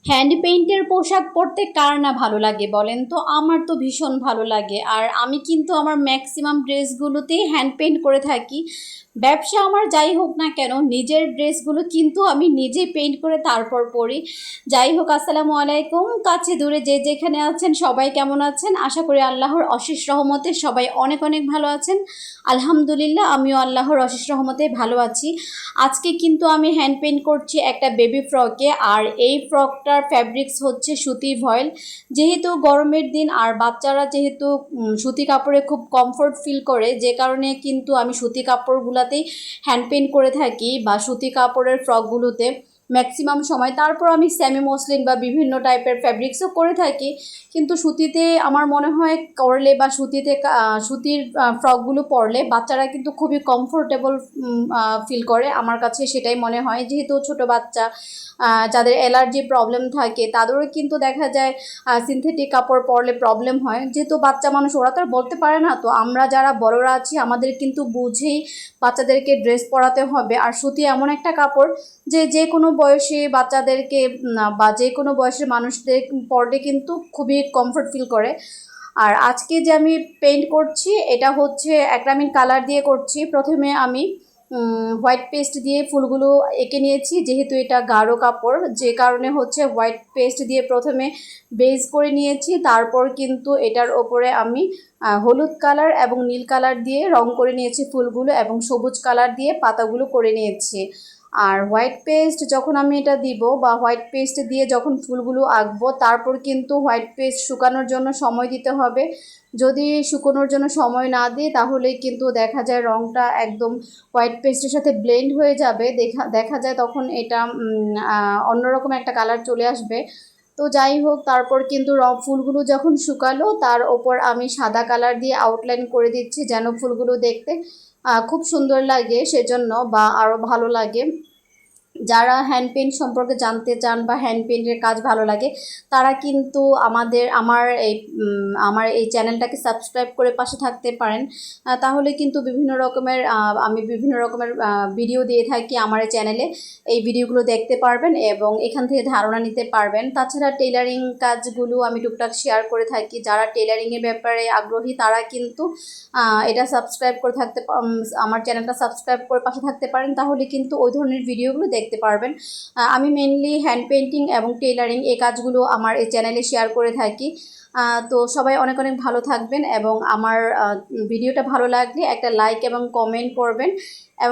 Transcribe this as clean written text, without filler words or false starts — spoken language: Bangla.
হ্যান্ড পেইন্টের পোশাক পরতে কার না ভালো লাগে বলেন তো? আমার তো ভীষণ ভালো লাগে। আর আমি কিন্তু আমার ম্যাক্সিমাম ড্রেসগুলোতেই হ্যান্ড পেইন্ট করে থাকি। ব্যবসা আমার যাই হোক না কেন, নিজের ড্রেসগুলো কিন্তু আমি নিজে পেইন্ট করে তারপর পরি। যাই হোক, আসসালামু আলাইকুম। কাছে দূরে যে যেখানে আছেন সবাই কেমন আছেন? আশা করি আল্লাহর অশেষ রহমতে সবাই অনেক অনেক ভালো আছেন। আলহামদুলিল্লাহ, আমিও আল্লাহর অশেষ রহমতে ভালো আছি। আজকে কিন্তু আমি হ্যান্ড পেইন্ট করছি একটা বেবি ফ্রকে। আর এই ফ্রকটার ফ্যাব্রিক্স হচ্ছে সুতি ভয়েল। যেহেতু গরমের দিন আর বাচ্চারা যেহেতু সুতি কাপড়ে খুব কমফোর্ট ফিল করে, যে কারণে কিন্তু আমি সুতি কাপড়গুলোতেই হ্যান্ড পেইন্ট করে থাকি বা সুতি কাপড়ের ফ্রকগুলোতে ম্যাক্সিমাম সময়। তারপর আমি সেমি মসলিন বা বিভিন্ন টাইপের ফ্যাব্রিক্সও করে থাকি, কিন্তু সুতিতে আমার মনে হয় করলে বা সুতির ফ্রকগুলো পরলে বাচ্চারা কিন্তু খুবই কমফোর্টেবল ফিল করে। আমার কাছে সেটাই মনে হয়, যেহেতু ছোট বাচ্চা যাদের অ্যালার্জি প্রবলেম থাকে তাদেরও কিন্তু দেখা যায় সিনথেটিক কাপড় পরলে প্রবলেম হয়। যেহেতু বাচ্চা মানুষ, ওরা তো আর বলতে পারে না, তো আমরা যারা বড়রা আছি আমাদের কিন্তু বুঝেই বাচ্চাদেরকে ড্রেস পরাতে হবে। আর সুতি এমন একটা কাপড় যে যে কোনো বয়সী বাচ্চাদেরকে বা যে কোনো বয়সের মানুষদের পরলে কিন্তু খুবই কমফোর্ট ফিল করে। আর আজকে যে আমি পেইন্ট করছি এটা হচ্ছে অ্যাক্রামিক কালার দিয়ে করছি। প্রথমে আমি হোয়াইট পেস্ট দিয়ে ফুলগুলো এঁকে নিয়েছি, যেহেতু এটা গাঢ় কাপড় যে কারণে হচ্ছে হোয়াইট পেস্ট দিয়ে প্রথমে বেজ করে নিয়েছি। তারপর কিন্তু এটার ওপরে আমি হলুদ কালার এবং নীল কালার দিয়ে রং করে নিয়েছি ফুলগুলো, এবং সবুজ কালার দিয়ে পাতাগুলো করে নিয়েছি। আর হোয়াইট পেস্ট যখন আমি এটা দিব বা হোয়াইট পেস্ট দিয়ে যখন ফুলগুলো আঁকবো, তারপর কিন্তু হোয়াইট পেস্ট শুকানোর জন্য সময় দিতে হবে। যদি শুকোনোর জন্য সময় না দিই তাহলে কিন্তু দেখা যায় রঙটা একদম হোয়াইট পেস্টের সাথে ব্লেন্ড হয়ে যাবে। দেখা যায় তখন এটা অন্যরকম একটা কালার চলে আসবে। তো যাই হোক, তারপর কিন্তু ফুলগুলো যখন শুকালো তার ওপর আমি সাদা কালার দিয়ে আউটলাইন করে দিচ্ছি, যেন ফুলগুলো দেখতে খুব সুন্দর লাগে সেজন্য, বা আরও ভালো লাগে। যারা হ্যান্ড পেইন্ট সম্পর্কে জানতে চান বা হ্যান্ড পেইন্টের কাজ ভালো লাগে, তারা কিন্তু আমার এই চ্যানেলটাকে সাবস্ক্রাইব করে পাশে থাকতে পারেন। তাহলে কিন্তু আমি বিভিন্ন রকমের ভিডিও দিয়ে থাকি আমার এই চ্যানেলে। এই ভিডিওগুলো দেখতে পারবেন এবং এখান থেকে ধারণা নিতে পারবেন। তাছাড়া টেলারিং কাজগুলো আমি টুকটাক শেয়ার করে থাকি। যারা টেলারিংয়ের ব্যাপারে আগ্রহী তারা কিন্তু এটা সাবস্ক্রাইব করে আমার চ্যানেলটা সাবস্ক্রাইব করে পাশে থাকতে পারেন, তাহলে কিন্তু ওই ধরনের ভিডিওগুলো দেখতে পারবেন। আমি মেনলি হ্যান্ড পেইন্টিং এবং টেইলারিং এই কাজগুলো আমার এই চ্যানেলে শেয়ার করে থাকি। তো সবাই অনেক অনেক ভালো থাকবেন, এবং আমার ভিডিওটা ভালো লাগলে একটা লাইক এবং কমেন্ট করবেন। এবং